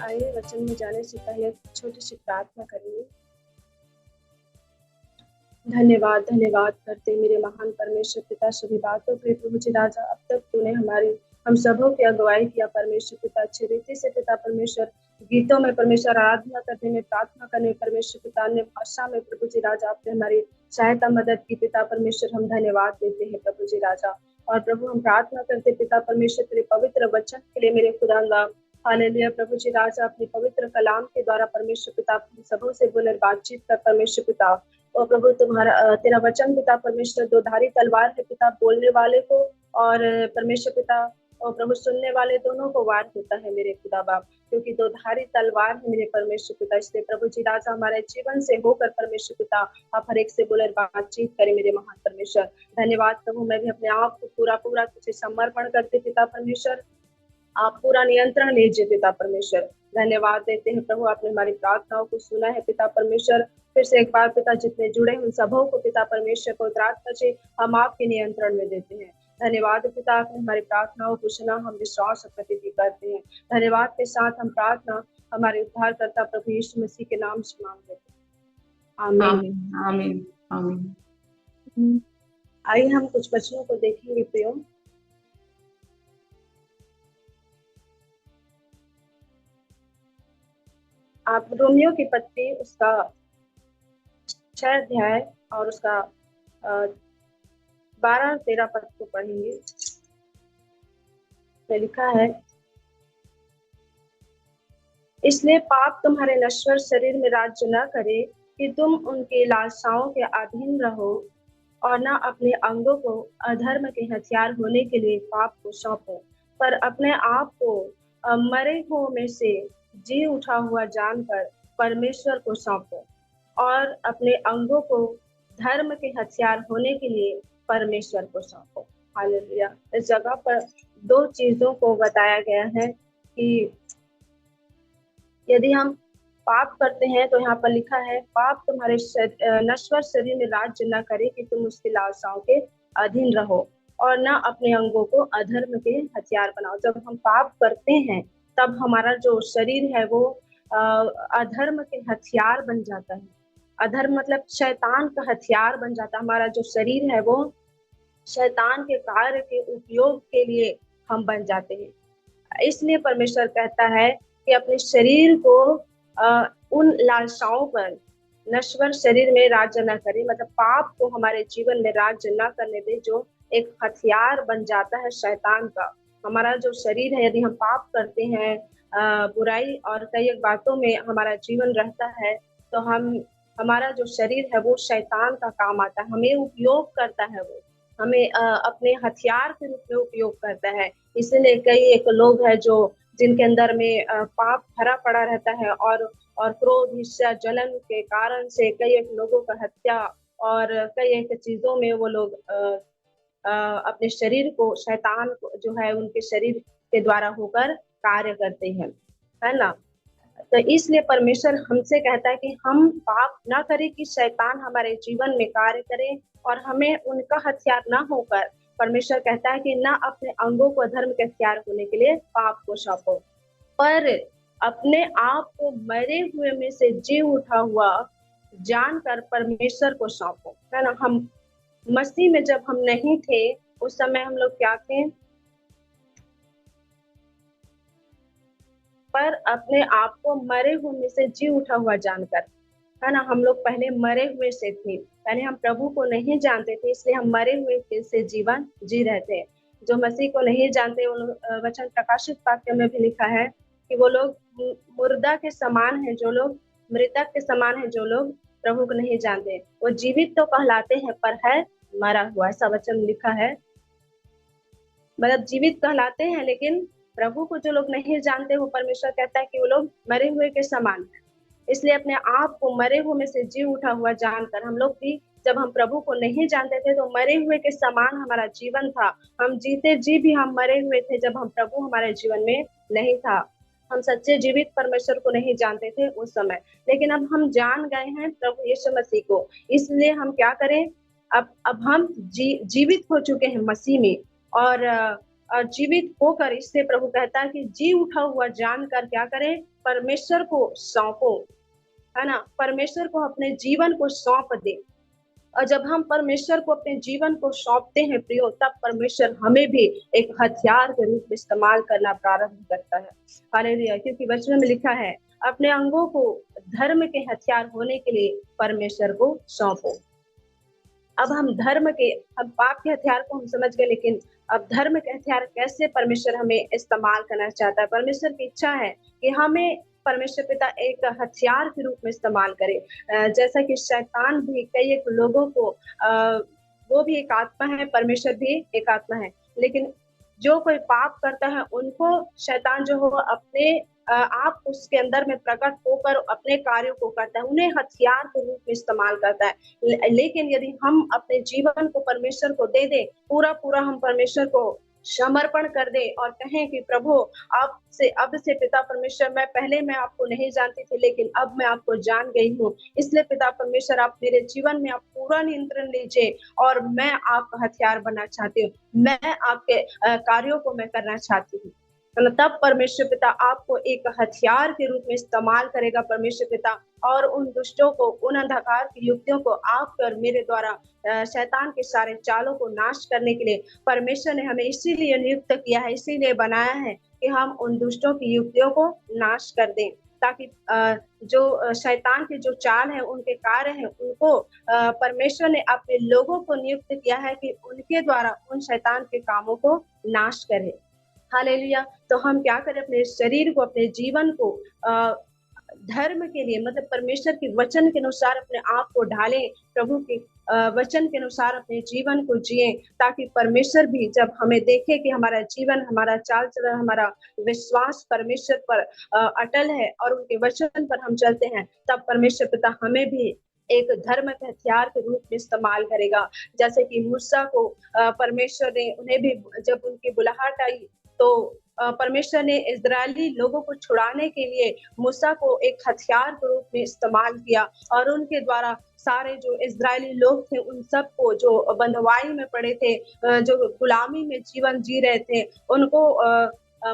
आइए वचन में जाने से पहले छोटी सी प्रार्थना करेंगे। धन्यवाद करते मेरे महान परमेश्वर पिता सभी बातों के प्रभु जी राजा, अब तक तूने हम सबों की अगुवाई किया परमेश्वर पिता। अच्छे रीति से पिता परमेश्वर गीतों में परमेश्वर आराधना करने में, प्रार्थना करने में परमेश्वर पिता, अन्य भाषा में प्रभु जी राजा आपने हमारी सहायता मदद की पिता परमेश्वर। हम धन्यवाद देते हैं प्रभु जी राजा। और प्रभु हम प्रार्थना करते पिता परमेश्वर तेरे पवित्र वचन के लिए मेरे खुदांगा। हालेलुया प्रभु जी राजा, अपने पवित्र कलाम के द्वारा परमेश्वर पिता सबों से बोले बातचीत कर परमेश्वर पिता। और प्रभु तुम्हारा तेरा वचन पिता परमेश्वर दो धारी तलवार है पिता, बोलने वाले को और परमेश्वर पिता और प्रभु सुनने वाले दोनों को वार होता है मेरे खुदा बाप, क्योंकि दो धारी तलवार है मेरे परमेश्वर पिता। इसलिए प्रभु जी राजा हमारे जीवन से होकर परमेश्वर पिता आप हर एक से बोले बातचीत करें मेरे महान परमेश्वर। धन्यवाद प्रभु, मैं भी अपने आप को पूरा तुझे समर्पण करते पिता परमेश्वर, आप पूरा नियंत्रण लीजिए पिता परमेश्वर। धन्यवाद देते हैं प्रभु, आपने हमारी प्रार्थनाओं को सुना है पिता परमेश्वर। फिर से एक बार पिता जितने जुड़े उन सबों को पिता परमेश्वर को प्रार्थना से हम आपके नियंत्रण में देते हैं। धन्यवाद पिता, आपने हमारी प्रार्थनाओं को सुना, हम विश्वास और प्रतीति करते हैं। धन्यवाद के साथ हम प्रार्थना हमारे उद्धारकर्ता प्रभु यीशु मसीह के नाम से मांग लेते हैं, आमीन आमीन आमीन। आइए हम कुछ वचनों को देखेंगे प्रियो। आप रोमियो की पत्री उसका 6 अध्याय और उसका 12-13 पद को पढ़ेंगे। में लिखा है, इसलिए पाप तुम्हारे नश्वर शरीर में राज्य न करे कि तुम उनके लालसाओं के अधीन रहो, और न अपने अंगों को अधर्म के हथियार होने के लिए पाप को सौंपो, पर अपने आप को मरे हुओं में से जी उठा हुआ जानकर परमेश्वर को सौंपो, और अपने अंगों को धर्म के हथियार होने के लिए परमेश्वर को सौंपो। हालेलुया। इस जगह पर दो चीजों को बताया गया है कि यदि हम पाप करते हैं तो यहाँ पर लिखा है, पाप तुम्हारे नश्वर शरीर में राज्य न करे कि तुम उसकी लालसाओं के अधीन रहो, और न अपने अंगों को अधर्म के हथियार बनाओ। जब हम पाप करते हैं तब हमारा जो शरीर है वो अधर्म के हथियार बन जाता है। अधर्म मतलब शैतान का हथियार बन जाता है। हमारा जो शरीर है वो शैतान के कार्य के उपयोग के लिए हम बन जाते हैं। इसलिए परमेश्वर कहता है कि अपने शरीर को उन लालसाओं पर, नश्वर शरीर में राज्य न करे, मतलब पाप को हमारे जीवन में राज्य न करने दे, जो एक हथियार बन जाता है शैतान का। हमारा जो शरीर है, यदि हम पाप करते हैं, बुराई और कई एक बातों में हमारा जीवन रहता है, तो हमारा जो शरीर है वो शैतान का काम आता है, हमें उपयोग करता है, वो हमें अपने हथियार के रूप में उपयोग करता है। इसलिए कई एक लोग हैं जो जिनके अंदर में पाप भरा पड़ा रहता है, और क्रोध, ईर्ष्या, जलन के कारण से कई एक लोगों का हत्या और कई एक चीजों में वो लोग अपने शरीर को, शैतान को जो है उनके शरीर के द्वारा होकर कार्य करते हैं, है ना। तो इसलिए परमेश्वर हमसे कहता है कि हम पाप ना करें कि शैतान हमारे जीवन में कार्य करे, और हमें उनका हथियार ना होकर परमेश्वर कहता है कि ना अपने अंगों को धर्म के हथियार होने के लिए पाप को सौंपो, पर अपने आप को मरे हुए में से जी उठा हुआ जानकर परमेश्वर को सौंपो, है ना। हम मसीह में जब हम नहीं थे उस समय हम लोग क्या थे, पर अपने आप को मरे हुए में से जी उठा हुआ जानकर, है ना। हम लोग पहले मरे हुए से थे, पहले हम प्रभु को नहीं जानते थे, इसलिए हम मरे हुए से जीवन जी रहे थे। जो मसीह को नहीं जानते, वचन प्रकाशित वाक्य में भी लिखा है कि वो लोग मुर्दा के समान है, जो लोग मृतक के समान है, जो लोग प्रभु को नहीं जानते। वो जीवित तो कहलाते हैं पर है मरा हुआ, ऐसा वचन लिखा है। मतलब जीवित कहलाते हैं लेकिन प्रभु को जो लोग नहीं जानते, वो परमेश्वर कहता है कि वो लोग मरे हुए के समान है। इसलिए अपने आप को मरे हुए में से जी उठा हुआ जानकर, हम लोग भी जब हम प्रभु को नहीं जानते थे तो मरे हुए के समान हमारा जीवन था। हम जीते जी भी हम मरे हुए थे जब हम प्रभु हमारे जीवन में नहीं था। हम सच्चे जीवित परमेश्वर को नहीं जानते थे उस समय, लेकिन अब हम जान गए हैं प्रभु यीशु मसीह को। इसलिए हम क्या करें, अब हम जीवित हो चुके हैं मसीह में, और जीवित होकर, इससे प्रभु कहता है कि जी उठा हुआ जानकर क्या करें, परमेश्वर को सौंपो, है ना, परमेश्वर को अपने जीवन को सौंप दे। और जब हम परमेश्वर को अपने जीवन को सौंपते हैं प्रियो, तब परमेश्वर हमें भी एक हथियार के रूप में इस्तेमाल करना प्रारंभ करता है। हालेलुया, क्योंकि वचन में लिखा है, अपने अंगों को धर्म के हथियार होने के लिए परमेश्वर को सौंपो। अब हम पाप के हथियार को हम समझ गए, लेकिन अब धर्म के हथियार कैसे परमेश्वर हमें इस्तेमाल करना चाहता है। परमेश्वर की इच्छा है कि हमें परमेश्वर पिता एक हथियार के रूप में इस्तेमाल करे। जैसा कि शैतान भी कई एक लोगों को वो भी एक आत्मा है, परमेश्वर भी एक आत्मा है, लेकिन जो कोई पाप करता है उनको शैतान जो हो अपने आप उसके अंदर में प्रकट होकर अपने कार्यों को करता है, उन्हें हथियार के रूप में इस्तेमाल करता है। लेकिन यदि हम अपने जीवन को परमेश्वर को दे दे, पूरा हम परमेश्वर को समर्पण कर दे और कहें कि प्रभु अब से पिता परमेश्वर, मैं आपको नहीं जानती थी, लेकिन अब मैं आपको जान गई हूँ, इसलिए पिता परमेश्वर आप मेरे जीवन में आप पूरा नियंत्रण लीजिए और मैं आपका हथियार बनना चाहती हूँ, मैं आपके कार्यों को मैं करना चाहती हूँ। तब परमेश्वर पिता आपको एक हथियार के रूप में इस्तेमाल करेगा परमेश्वर पिता, और उन दुष्टों को, उन अंधकार की युक्तियों को आप और मेरे द्वारा शैतान के सारे चालों को नाश करने के लिए परमेश्वर ने हमें इसीलिए नियुक्त किया है, इसीलिए बनाया है कि हम उन दुष्टों की युक्तियों को नाश कर दें, ताकि जो शैतान के जो चाल है, उनके कार्य हैं, उनको परमेश्वर ने अपने लोगों को नियुक्त किया है कि उनके द्वारा उन शैतान के कामों को नाश करें। हालेलुया। तो हम क्या करें, अपने शरीर को, अपने जीवन को धर्म के लिए, मतलब परमेश्वर के वचन के अनुसार अपने आप को ढालें, प्रभु के वचन के अनुसार अपने जीवन को जिए, ताकि परमेश्वर भी जब हमें देखे कि हमारा जीवन, हमारा चाल चलन, हमारा विश्वास परमेश्वर पर अटल है और उनके वचन पर हम चलते हैं, तब परमेश्वर पिता हमें भी एक धर्म के हथियार के रूप में इस्तेमाल करेगा। जैसे कि मूसा को परमेश्वर ने, उन्हें भी जब उनकी बुलाहट आई तो परमेश्वर ने इजरायली लोगों को छुड़ाने के लिए मूसा को एक हथियार के रूप में इस्तेमाल किया, और उनके द्वारा सारे जो इजरायली लोग थे उन सबको, जो बंधुआई में पड़े थे, जो गुलामी में जीवन जी रहे थे, उनको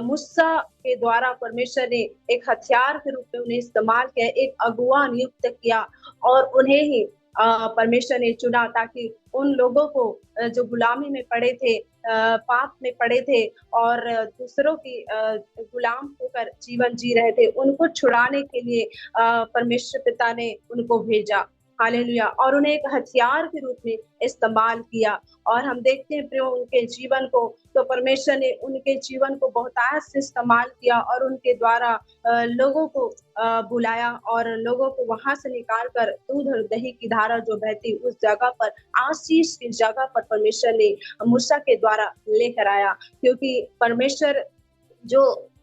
मूसा के द्वारा परमेश्वर ने एक हथियार के रूप में उन्हें इस्तेमाल किया, एक अगुवा नियुक्त किया और उन्हें ही परमेश्वर ने चुना, ताकि उन लोगों को जो गुलामी में पड़े थे, पाप में पड़े थे और दूसरों की गुलाम होकर जीवन जी रहे थे, उनको छुड़ाने के लिए परमेश्वर पिता ने उनको भेजा। हालेलुया। और उन्हें एक हथियार के रूप में इस्तेमाल किया, और हम देखते हैं प्रियो उनके जीवन को, तो परमेश्वर ने उनके जीवन को बहुतायत से इस्तेमाल किया और उनके द्वारा लोगों को बुलाया और लोगों को वहां से निकाल कर दूध और दही की धारा जो बहती उस जगह पर, आशीष की जगह पर परमेश्वर ने मूसा के द्वारा लेकर आया। क्योंकि परमेश्वर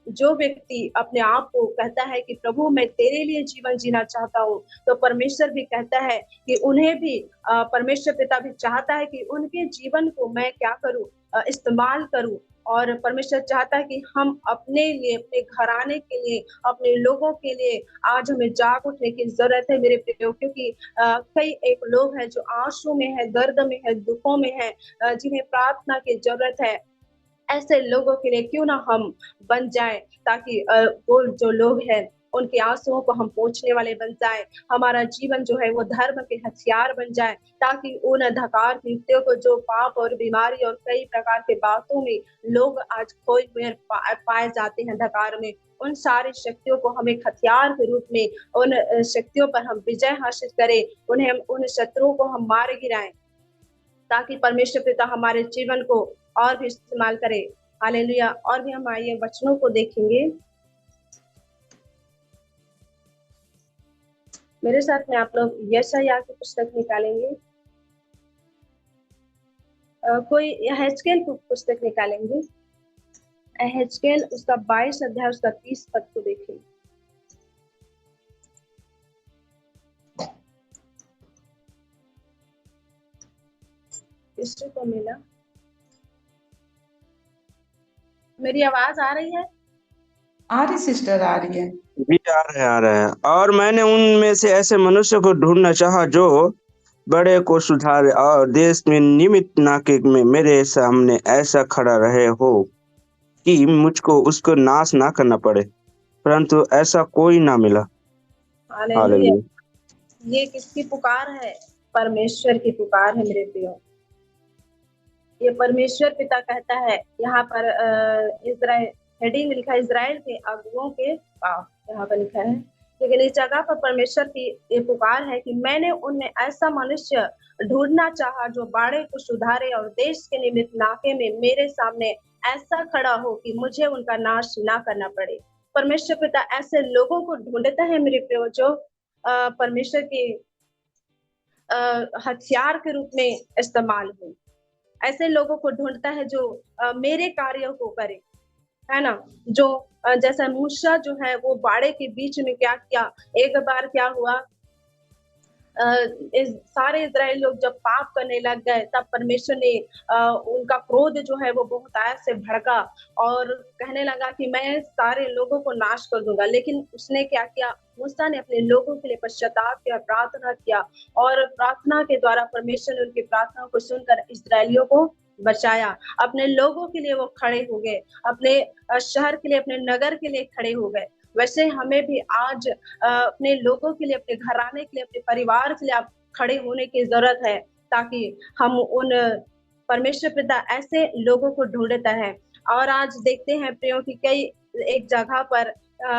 जो व्यक्ति अपने आप को कहता है कि प्रभु मैं तेरे लिए जीवन जीना चाहता हूँ, तो परमेश्वर भी कहता है कि उन्हें भी परमेश्वर पिता भी चाहता है कि उनके जीवन को मैं क्या करूँ, इस्तेमाल करूँ। और परमेश्वर चाहता है कि हम अपने लिए, अपने घराने के लिए, अपने लोगों के लिए आज हमें जाग उठने की जरूरत है मेरे प्रियो। क्योंकि कई एक लोग हैं जो आंसू में है, दर्द में है, दुखों में है, जिन्हें प्रार्थना की जरूरत है। ऐसे लोगों के लिए क्यों ना हम बन जाएं, ताकि वो जो लोग हैं उनके आंसुओं को हम पोंछने वाले बन जाएं। हमारा जीवन जो है वो धर्म के हथियार बन जाए, ताकि उन अंधकार कृत्यों को, जो पाप और बीमारी और कई प्रकार के बातों में लोग आज खोए हुए पाए जाते हैं अंधकार में, उन सारी शक्तियों को हम एक हथियार के रूप में, उन शक्तियों पर हम विजय हासिल करें, उन्हें उन शत्रुओं को हम मार गिराएं, ताकि परमेश्वर पिता हमारे जीवन को और भी इस्तेमाल करे। हालेलुया। और भी हम आइए वचनों को देखेंगे। मेरे साथ में आप लोग यशायाह की पुस्तक निकालेंगे, कोई हेजकेल की पुस्तक निकालेंगे, हेजकेल उसका 22 अध्याय उसका 30 पद को देखेंगे। किसको मिला? मेरी आवाज आ रही है? आ रही सिस्टर, आ रही है। भी आ रहे हैं। और मैंने उनमें से ऐसे मनुष्य को ढूंढना चाहा जो बड़े को सुधारे और देश में निमित्त नाके में मेरे सामने ऐसा खड़ा रहे हो कि मुझको उसको नाश ना करना पड़े, परंतु ऐसा कोई ना मिला। हालेलुया। हालेलुया। ये किसकी पुकार है? परमेश्वर की पुकार है मेरे प्रियो। ये परमेश्वर पिता कहता है यहाँ पर इज़राइल हेडिंग में लिखा है इज़राइल के अगुओं के पाप, यहाँ पर लिखा है। लेकिन इस जगह पर परमेश्वर की ये पुकार है कि मैंने उनमें ऐसा मनुष्य ढूंढना चाहा जो बाड़े को सुधारे और देश के निमित्त नाके में मेरे सामने ऐसा खड़ा हो कि मुझे उनका नाश ना करना पड़े। परमेश्वर पिता ऐसे लोगों को ढूंढता है मेरे प्रियो जो परमेश्वर के हथियार के रूप में इस्तेमाल हो। ऐसे लोगों को ढूंढता है जो मेरे कार्यों को करे, है ना? जो जैसा मूसा जो है वो बाड़े के बीच में क्या किया, एक बार क्या हुआ, इस सारे इज़राइल लोग जब पाप करने लग गए तब परमेश्वर ने उनका क्रोध जो है वो बहुतायत से भड़का और कहने लगा कि मैं सारे लोगों को नाश कर दूंगा। लेकिन उसने क्या किया, मूसा ने अपने लोगों के लिए पश्चाताप किया, प्रार्थना किया और प्रार्थना के द्वारा परमेश्वर ने उनकी प्रार्थना को सुनकर इस्राएलियों को बचाया। अपने लोगों के लिए वो खड़े हो गए, अपने शहर के लिए, अपने नगर के लिए खड़े हो गए। वैसे हमें भी आज अपने लोगों के लिए, अपने घराने के लिए, अपने परिवार के लिए आप खड़े होने की जरूरत है, ताकि हम उन परमेश्वर पिता ऐसे लोगों को ढूंढता है। और आज देखते हैं प्रियो की कई एक जगह पर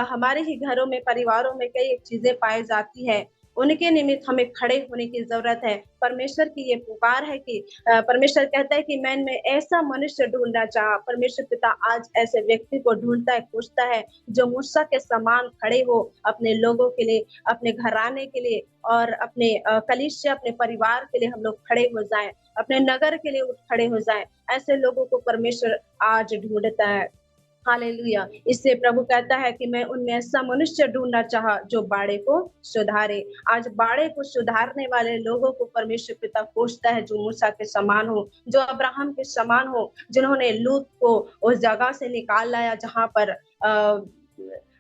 हमारे ही घरों में, परिवारों में कई एक चीजें पाई जाती है, उनके निमित्त हमें खड़े होने की जरूरत है। परमेश्वर की ये पुकार है कि परमेश्वर कहता है कि मैं इनमें ऐसा मनुष्य ढूंढना चाहा। परमेश्वर पिता आज ऐसे व्यक्ति को ढूंढता है, खोजता है जो मूसा के समान खड़े हो अपने लोगों के लिए, अपने घराने के लिए और अपने कलीसिया, अपने परिवार के लिए हम लोग खड़े हो जाएं, अपने नगर के लिए उठ खड़े हो जाएं। ऐसे लोगों को परमेश्वर आज ढूंढता है। हालेलुया। इससे प्रभु कहता है कि मैं उनमें ऐसा मनुष्य ढूंढना चाहा जो बाड़े को सुधारे। आज बाड़े को सुधारने वाले लोगों को परमेश्वर पिता खोजता है जो मूसा के समान हो, जो अब्राहम के समान हो, जिन्होंने लूत को उस जगह से निकाल लाया जहां पर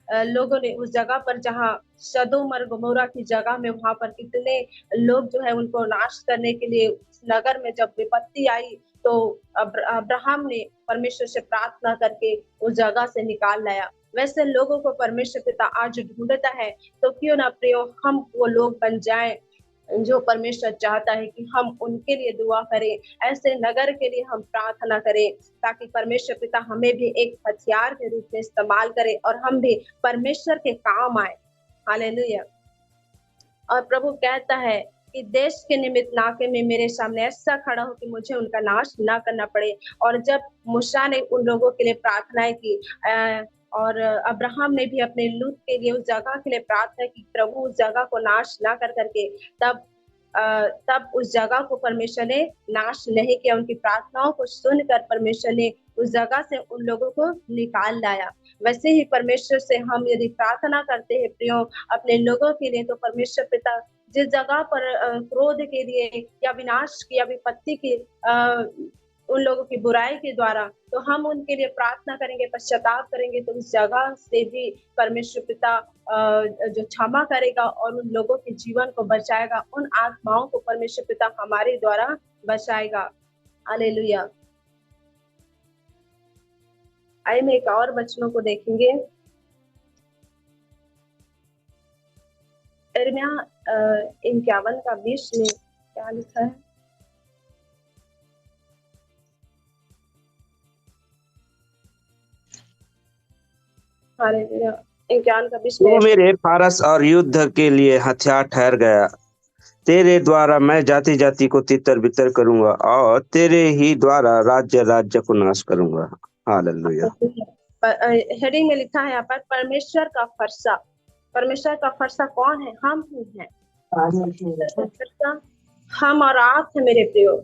लोगों ने उस जगह पर जहां सदोम और गमोरा की जगह में, वहां पर कितने लोग जो है उनको नाश करने के लिए उस नगर में जब विपत्ति आई तो अब्राहम ने परमेश्वर से प्रार्थना करके उस जगह से निकाल लाया। वैसे लोगों को परमेश्वर पिता आज ढूंढता है, तो क्यों ना प्रियो हम वो लोग बन जाएं जो परमेश्वर चाहता है कि हम उनके लिए दुआ करें, ऐसे नगर के लिए हम प्रार्थना करें, ताकि परमेश्वर पिता हमें भी एक हथियार के रूप में इस्तेमाल करे और हम भी परमेश्वर के काम आए। हालेलुया। और प्रभु कहता है कि देश के निमित्त नाके में मेरे सामने ऐसा खड़ा हो कि मुझे उनका नाश ना करना पड़े। और जब मूसा ने उन लोगों के लिए प्रार्थनाएं की और अब्राहम ने भी अपने लूत के लिए उस जगह के लिए प्रार्थना की, प्रभु उस जगह को नाश ना कर करके तब उस जगह को परमेश्वर ने नाश नहीं किया। उनकी प्रार्थनाओं को सुनकर परमेश्वर ने उस जगह से उन लोगों को निकाल लाया। वैसे ही परमेश्वर से हम यदि प्रार्थना करते हैं प्रियो अपने लोगों के लिए, तो परमेश्वर पिता जिस जगह पर क्रोध के लिए या विनाश की या विपत्ति की उन लोगों की बुराई के द्वारा, तो हम उनके लिए प्रार्थना करेंगे, पश्चाताप करेंगे, तो उस जगह से भी परमेश्वर पिता जो क्षमा करेगा और उन लोगों के जीवन को बचाएगा, उन आत्माओं को परमेश्वर पिता हमारे द्वारा बचाएगा। हालेलुया। आइए में एक और वचनों को देखेंगे। यिर्मयाह 51 का 20 में क्या लिखा है? हालेलुया। 51 का 20 में तू मेरे फारस और युद्ध के लिए हथियार ठहर गया। तेरे द्वारा मैं जाति जाति को तितर बितर करूंगा और तेरे ही द्वारा राज्य राज्य को नाश करूंगा। हालेलुया। हेडिंग में लिखा है यहाँ पर परमेश्वर का फरसा। परमेश्वर का फरसा कौन है? हम ही हैं। फरसा हम और आप है मेरे प्रियो।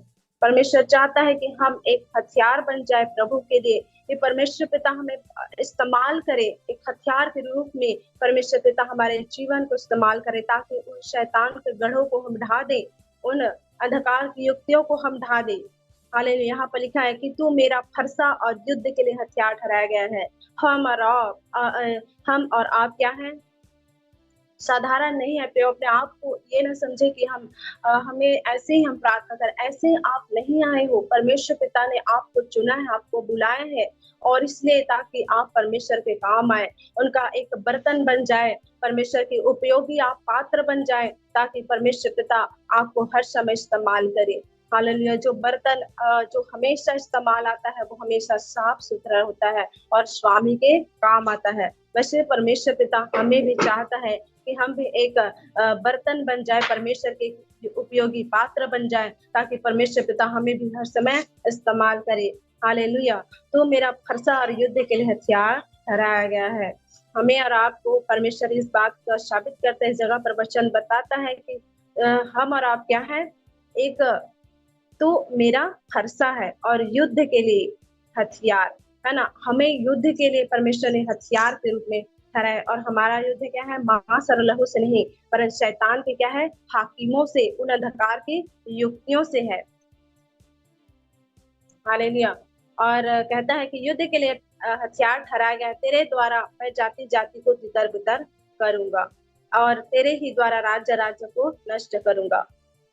परमेश्वर चाहता है कि हम एक हथियार बन जाए प्रभु के लिए, कि परमेश्वर पिता हमें इस्तेमाल करे एक हथियार के रूप में। परमेश्वर पिता हमारे जीवन को इस्तेमाल करे ताकि उन शैतान के गढ़ों को हम ढा दे, उन अंधकार की युक्तियों को हम ढा दे। हालेलुया। यहाँ पर लिखा है कि तू मेरा फरसा और युद्ध के लिए हथियार ठहराया गया है। हम और आप क्या हैं? साधारण नहीं है प्रियो। अपने आप को ये ना समझे कि हमें ऐसे ही हम प्रार्थना करें, ऐसे आप नहीं आए हो। परमेश्वर पिता ने आपको चुना है, आपको बुलाया है, और इसलिए ताकि आप परमेश्वर के काम आए, उनका एक बर्तन बन जाए, परमेश्वर के उपयोगी आप पात्र बन जाए, ताकि परमेश्वर पिता आपको हर समय इस्तेमाल करे। हालेलुया। जो बर्तन जो हमेशा इस्तेमाल आता है वो हमेशा साफ सुथरा होता है और स्वामी के काम आता है। वैसे परमेश्वर पिता हमें भी चाहता है कि हम भी एक बर्तन बन जाए, परमेश्वर के उपयोगी पात्र बन जाए, ताकि परमेश्वर पिता हमें भी हर समय इस्तेमाल करे। हालेलुया। तो मेरा फरसा और युद्ध के लिए हथियार ठहराया गया है। हमें और आपको परमेश्वर इस बात का साबित करते इस जगह पर वचन बताता है कि हम और आप क्या है, एक तो मेरा फरसा है और युद्ध के लिए हथियार, है ना। हमें युद्ध के लिए परमेश्वर ने हथियार के रूप में ठहराया, और हमारा युद्ध क्या है, मांस और लहू से नहीं, पर शैतान के क्या है, हाकिमों से, उन अंधकार की युक्तियों से है। हालेलुया। और कहता है कि युद्ध के लिए हथियार ठहराया गया है, तेरे द्वारा मैं जाति जाति को तितर बितर करूंगा, और तेरे ही द्वारा राज्य राज्य को नष्ट करूंगा।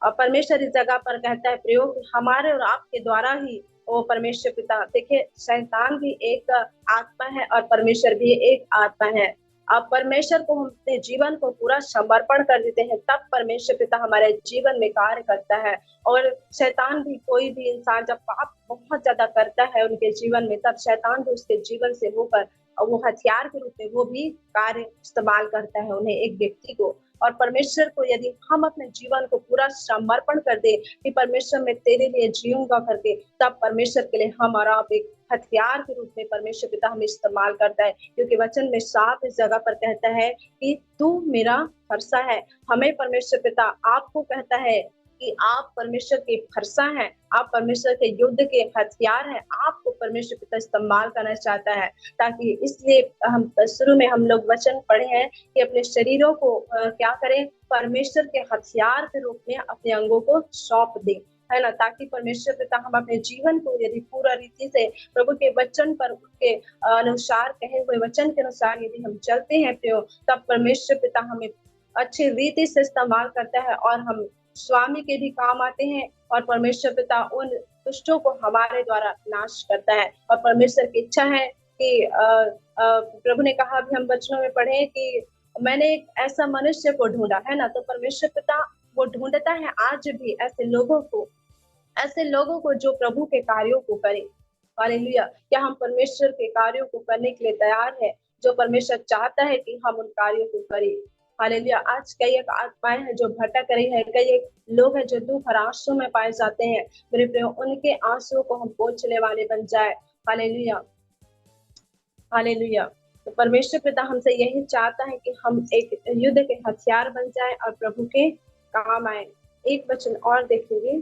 और परमेश्वर इस जगह पर कहता है प्रयोग हमारे और आपके द्वारा ही वो परमेश्वर पिता, देखिए शैतान भी एक आत्मा है और परमेश्वर भी एक आत्मा है। अब परमेश्वर को हम अपने जीवन को पूरा समर्पण कर देते हैं, तब परमेश्वर पिता हमारे जीवन में कार्य करता है। और शैतान भी, कोई भी इंसान जब पाप बहुत ज्यादा करता है उनके जीवन में, तब शैतान भी उसके जीवन से होकर वो हथियार के रूप में वो भी कार्य इस्तेमाल करता है उन्हें, एक व्यक्ति को। और परमेश्वर को यदि हम अपने जीवन को पूरा समर्पण कर दे कि परमेश्वर मैं तेरे लिए जीऊंगा करके, तब परमेश्वर के लिए हम और आप एक हथियार के रूप में परमेश्वर पिता हमें इस्तेमाल करता है। क्योंकि वचन में साफ इस जगह पर कहता है कि तू मेरा फरसा है। हमें परमेश्वर पिता आपको कहता है कि आप परमेश्वर के फरसा हैं, आप परमेश्वर के युद्ध के हथियार हैं, आपको परमेश्वर पिता इस्तेमाल करना चाहता है। ताकि इसलिए हम शुरू में हम लोग वचन पढ़े हैं कि अपने शरीरों को क्या करें, परमेश्वर के हथियार के रूप में अपने अंगों को सौंप दें, है ना। ताकि परमेश्वर पिता हम अपने जीवन को यदि पूरा रीति से प्रभु के वचन पर, उसके अनुसार, कहे हुए वचन के अनुसार यदि हम चलते हैं तो तब परमेश्वर पिता हमें अच्छी रीति से इस्तेमाल करता है, और हम स्वामी के भी काम आते हैं, और परमेश्वर पिता उन दुष्टों को हमारे द्वारा नाश करता है। और परमेश्वर की इच्छा है कि प्रभु ने कहा, भी हम वचनों में पढ़े कि मैंने एक ऐसा मनुष्य को ढूंढा, है ना। तो परमेश्वर पिता वो ढूंढता है आज भी ऐसे लोगों को जो प्रभु के कार्यों को करे। हालेलुया। क्या हम परमेश्वर के कार्यों को करने के लिए तैयार है, जो परमेश्वर चाहता है कि हम उन कार्यों को करें। हालेलुया। आज कई एक आत्माएं हैं जो भटक रही है, कई एक लोग हैं जो दुख और आंसू में पाए जाते हैं। मेरे प्रियो, उनके आंसुओं को हम पोंछने वाले बन जाए। Hallelujah, hallelujah. तो परमेश्वर पिता हमसे यही चाहता है कि हम एक युद्ध के हथियार बन जाए और प्रभु के काम आए। एक वचन और देखेंगे,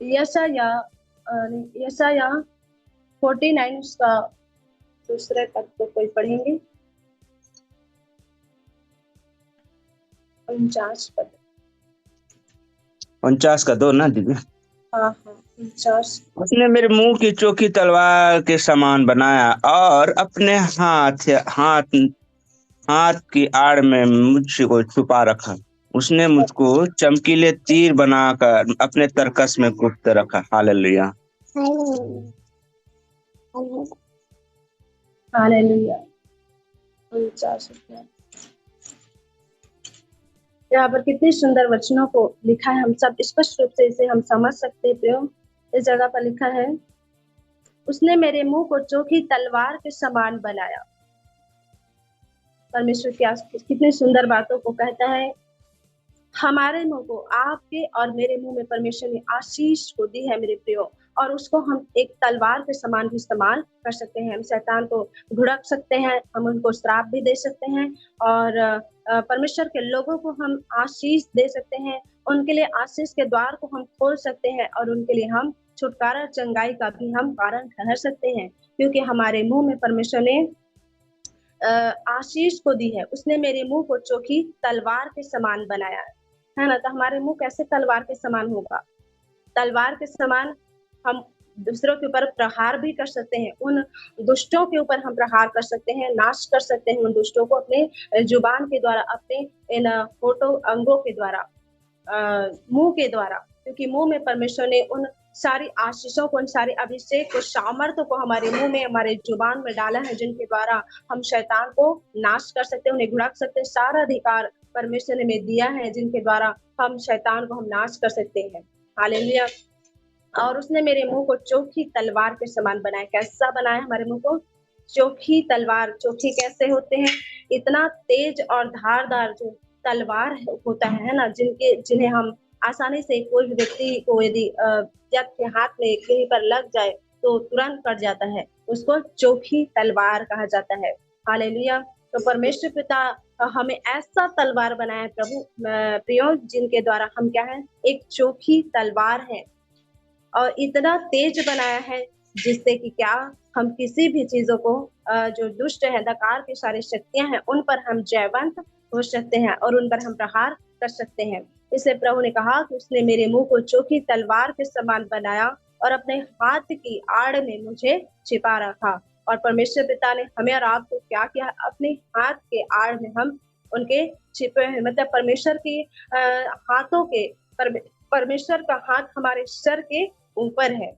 यशाया 49 उसका दूसरे पद को कोई पढ़ेंगे, 49 पद। 49 का 2 ना दीदी? हाँ 49। उसने मेरे मुंह की चोखी तलवार के समान बनाया और अपने हाथ की आड़ में मुझको छुपा रखा। उसने मुझको चमकीले तीर बनाकर अपने तरकस में गुप्त रखा। Hallelujah, hallelujah. 49 यहाँ पर कितने सुंदर वचनों को लिखा है, हम सब स्पष्ट रूप से इसे हम समझ सकते हैं। इस जगह पर लिखा है, उसने मेरे मुंह को चोखी तलवार के समान बनाया। परमेश्वर कितने सुंदर बातों को कहता है। हमारे मुंह को, आपके और मेरे मुंह में परमेश्वर ने आशीष को दी है मेरे प्रियो, और उसको हम एक तलवार के समान भी इस्तेमाल कर सकते हैं। हम शैतान को घुड़क सकते हैं, हम उनको श्राप भी दे सकते हैं, और परमेश्वर के लोगों को हम आशीष दे सकते हैं। उनके लिए आशीष के द्वार को हम खोल सकते हैं, और उनके लिए हम छुटकारा चंगाई का भी हम कारण ठहर सकते हैं, क्योंकि हमारे मुंह में परमेश्वर ने आशीष को दी है। उसने मेरे मुंह को चोखी तलवार के समान बनाया है ना। तो हमारे मुंह कैसे तलवार के समान होगा? तलवार के समान हम दूसरों के ऊपर प्रहार भी कर सकते हैं, उन दुष्टों के ऊपर हम प्रहार कर सकते हैं, नाश कर सकते हैं उन दुष्टों को अपने जुबान के द्वारा, अपने इन होठों अंगों के द्वारा, मुंह के द्वारा, क्योंकि मुंह में परमेश्वर ने उन सारी आशीषों को, उन सारे अभिषेक को, सामर्थ्य को हमारे मुंह में, हमारे जुबान में डाला है, जिनके द्वारा हम शैतान को नाश कर सकते हैं, उन्हें घुड़क सकते हैं। सारा अधिकार परमेश्वर ने हमें दिया है, जिनके द्वारा हम शैतान को हम नाश कर सकते हैं। हालेलुया। और उसने मेरे मुंह को चोखी तलवार के समान बनाया। कैसा बनाया हमारे मुंह को? चोखी तलवार। चोखी कैसे होते हैं? इतना तेज और धारदार जो तलवार होता है ना, जिन्हें हम आसानी से, कोई भी व्यक्ति को यदि जब के हाथ में कहीं पर लग जाए तो तुरंत कट जाता है, उसको चोखी तलवार कहा जाता है। हालेलुया। तो परमेश्वर पिता हमें ऐसा तलवार बनाया है प्रभु प्रियो, जिनके द्वारा हम क्या है? एक चोखी तलवार है, और इतना तेज बनाया है जिससे कि क्या, हम किसी भी चीजों को, जो दुष्ट है, अंधकार की सारी शक्तियां हैं, उन पर हम जयवंत हो सकते हैं और उन पर हम प्रहार कर सकते हैं। इसलिए प्रभु ने कहा कि उसने मेरे मुंह को चोखी तलवार के समान बनाया और अपने हाथ की आड़ में मुझे छिपा रखा। और परमेश्वर पिता ने हमें और आपको क्या किया? अपने हाथ के आड़ में हम उनके छिपे हैं। मतलब परमेश्वर के हाथों के, परमेश्वर का हाथ हमारे सर के ऊपर है।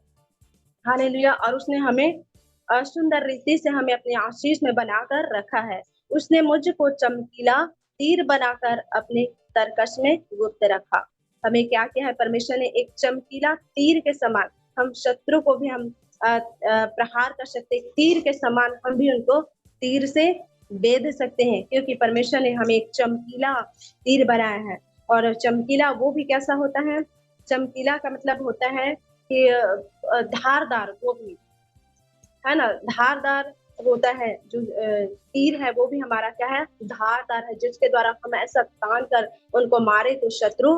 हालेलुया। और उसने हमें सुंदर रीति से हमें अपने आशीष में बनाकर रखा है। उसने मुझको चमकीला तीर बनाकर अपने तरकश में गुप्त रखा। हमें क्या किया है? परमेश्वर ने एक चमकीला तीर के समान, हम शत्रु को भी हम प्रहार कर सकते हैं, तीर के समान हम भी उनको तीर से बेध सकते हैं, क्योंकि परमेश्वर ने हमें एक चमकीला तीर बनाया है। और चमकीला वो भी कैसा होता है? चमकीला का मतलब होता है कि धारदार, वो भी है ना, धारदार होता है। जो तीर है वो भी हमारा क्या है? धारदार है, जिसके द्वारा हम ऐसा तान कर उनको मारे तो शत्रु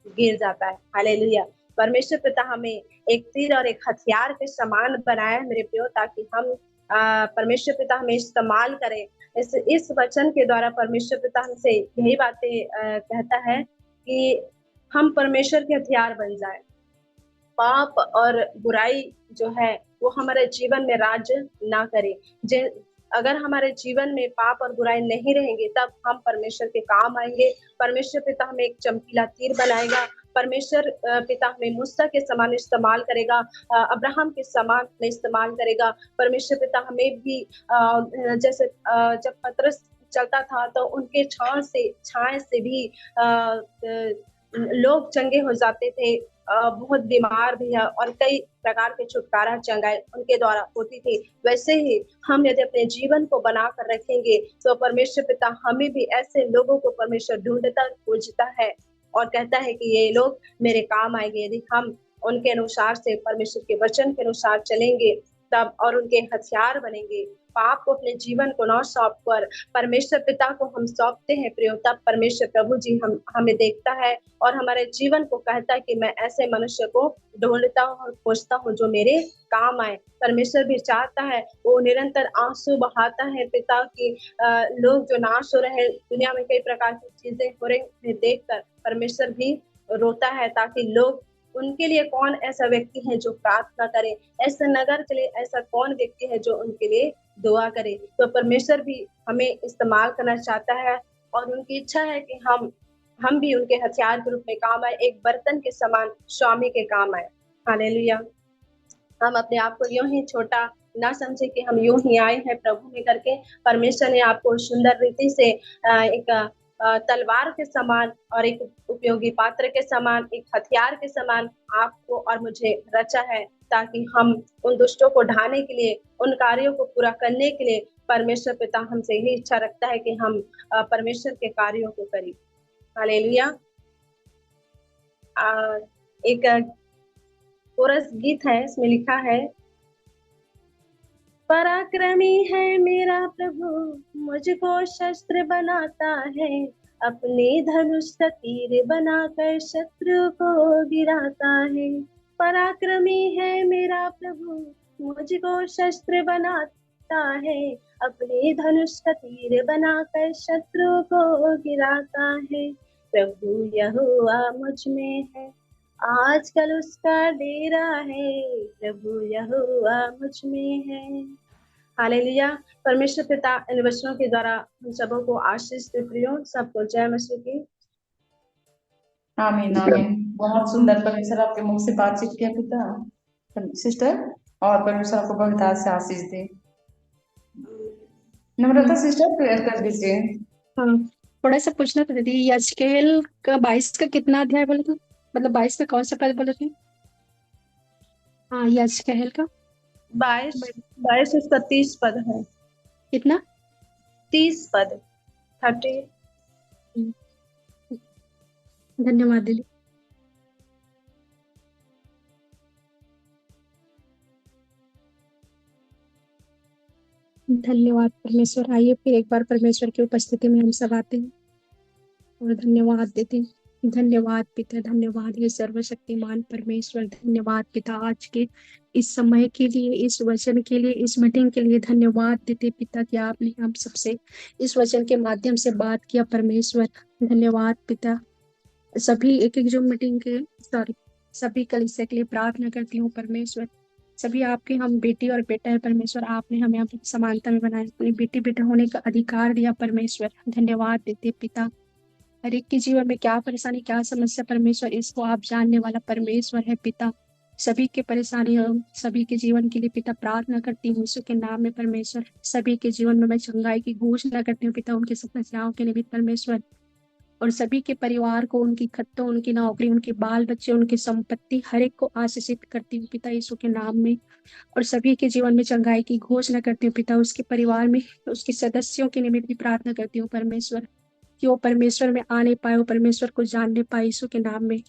गिर जाता है। हालेलुया। परमेश्वर पिता हमें एक तीर और एक हथियार के समान बनाया है मेरे प्रियो, ताकि हम परमेश्वर पिता हमें इस्तेमाल करें। इस वचन के द्वारा परमेश्वर पिता हमसे यही बातें कहता है कि हम परमेश्वर के हथियार बन जाएं। पाप और बुराई जो है वो हमारे जीवन में राज्य ना करे। अगर हमारे जीवन में पाप और बुराई नहीं रहेंगे, तब हम परमेश्वर के काम आएंगे। परमेश्वर पिता हमें एक चमकीला तीर बनाएगा। परमेश्वर पिता हमें मूसा के समान इस्तेमाल करेगा, अब्राहम के समान में इस्तेमाल करेगा। परमेश्वर पिता हमें भी जैसे जब पतरस चलता था तो उनके छाए से भी लोग चंगे हो जाते थे, बहुत बीमार भी है, और कई प्रकार के छुटकारा चंगाई उनके द्वारा होती थी। वैसे ही हम यदि अपने जीवन को बना कर रखेंगे तो परमेश्वर पिता हमें भी ऐसे लोगों को परमेश्वर ढूंढता खोजता है और कहता है कि ये लोग मेरे काम आएंगे। यदि हम उनके अनुसार से, परमेश्वर के वचन के अनुसार चलेंगे तब, और उनके हथियार बनेंगे। पाप को, अपने जीवन को न सौंप कर परमेश्वर पिता को हम सौंपते हैं प्रियो, तब परमेश्वर प्रभु जी हमें देखता है और हमारे जीवन को कहता है कि मैं ऐसे मनुष्य को ढूंढता हूँ और खोजता हूँ जो मेरे काम आए। परमेश्वर भी चाहता है, वो निरंतर आंसू बहाता है पिता की लोग जो नाश हो रहे हैं, दुनिया में कई प्रकार की चीजें हो रही देखकर परमेश्वर भी रोता है, ताकि लोग, उनके लिए कौन ऐसा व्यक्ति है जो प्रार्थना करे, ऐसे नगर के लिए ऐसा कौन व्यक्ति है जो उनके लिए दुआ करे। तो परमेश्वर भी हमें इस्तेमाल करना चाहता है और उनकी इच्छा है कि हम भी उनके हथियार के रूप में काम आए, एक बर्तन के समान स्वामी के काम आए। हालेलुया। हम अपने आप को यूं ही छोटा ना समझे कि हम यूं ही आए हैं प्रभु में करके। परमेश्वर ने आपको सुंदर रीति से एक तलवार के समान और एक उपयोगी पात्र के समान, एक हथियार के समान आपको और मुझे रचा है, ताकि हम उन दुष्टों को ढाने के लिए, उन कार्यों को पूरा करने के लिए परमेश्वर पिता हमसे यही इच्छा रखता है कि हम परमेश्वर के कार्यों को करें। हालेलुया। एक कोरस गीत है, इसमें लिखा है, पराक्रमी है मेरा प्रभु, मुझको शस्त्र बनाता है, अपने धनुष का तीर बनाकर शत्रु को गिराता है। पराक्रमी है मेरा प्रभु, मुझको शस्त्र बनाता है, अपने धनुष का तीर बनाकर शत्रु को गिराता है। प्रभु यहोवा मुझ में है, आजकल उसका डेरा है, प्रभु यहोवा मुझ में है। हालेलुया। परमेश्वर पिता इन वचनों के द्वारा हम सबों को आशीष दे। प्रियो सबको जय मसीह की। आमीन आमीन। बहुत सुंदर, परमेश्वर आपके मुख से बातचीत किया पिता सिस्टर, और परमेश्वर आपको बहुत से आशीष दे। नम्रता सिस्टर प्रेयर कर दीजिए। हाँ, थोड़ा सा पूछना था दीदी, यजकेल का 22 का कितना अध्याय बोले थे? मतलब 22 का कौन सा पद बोले थे? हाँ, यजकेल का 22 उसका 30 पद है। कितना? 30 पद 30। धन्यवाद दीदी। धन्यवाद परमेश्वर। आइए फिर एक बार परमेश्वर की उपस्थिति में हम सब आते हैं और धन्यवाद देते हैं। धन्यवाद पिता, धन्यवाद ये सर्वशक्तिमान परमेश्वर, धन्यवाद पिता आज के इस समय के लिए, इस वचन के लिए, इस मीटिंग के लिए धन्यवाद देते पिता कि आपने हम सबसे इस वचन के माध्यम से बात किया परमेश्वर। धन्यवाद पिता। सभी एक एक जो मीटिंग के सभी कलीसिया के लिए प्रार्थना करती हूँ परमेश्वर। सभी आपके हम बेटी और बेटा है परमेश्वर, आपने हमें अपनी समानता में बनाया, अपनी बेटी बेटा होने का अधिकार दिया परमेश्वर। धन्यवाद देते पिता। हर एक के जीवन में क्या परेशानी क्या समस्या परमेश्वर, इसको आप जानने वाला परमेश्वर है पिता। सभी के परेशानी और सभी के जीवन के लिए पिता प्रार्थना करती हूँ यीशु के नाम में परमेश्वर। सभी के जीवन में मैं चंगाई की घोषणा करती हूँ पिता, उनके समस्याओं के निमित्त परमेश्वर, और सभी के परिवार को, उनकी खत्तों, उनकी नौकरी, उनके बाल बच्चे, उनकी संपत्ति, हर एक को आशीषित करती हूँ पिता यीशु के नाम में। और सभी के जीवन में चंगाई की घोषणा करती हूँ पिता। उसके परिवार में उसके सदस्यों के निमित्त भी प्रार्थना करती हूँ परमेश्वर कि वो परमेश्वर में आने पाए, वो परमेश्वर को जानने पाए यीशु के नाम में।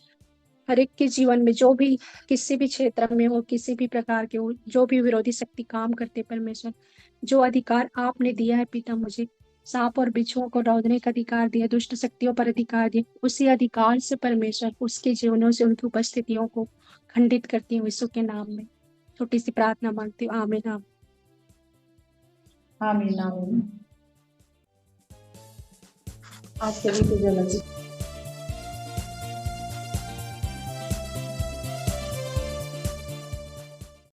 हर एक के जीवन में जो भी किसी भी क्षेत्र में हो, किसी भी प्रकार के हो, जो भी विरोधी शक्ति काम करते परमेश्वर, जो अधिकार आपने दिया है पिता मुझे, सांप और बिच्छुओं को रौंदने का अधिकार दिया, दुष्ट शक्तियों पर अधिकार दिया, उसी अधिकार से परमेश्वर उसके जीवनों से उनकी उपस्थितियों को खंडित करती हूँ यीशु के नाम में। छोटी सी प्रार्थना मांगती हूँ। आमीन आमीन। आमीन आमीन। आज के लिए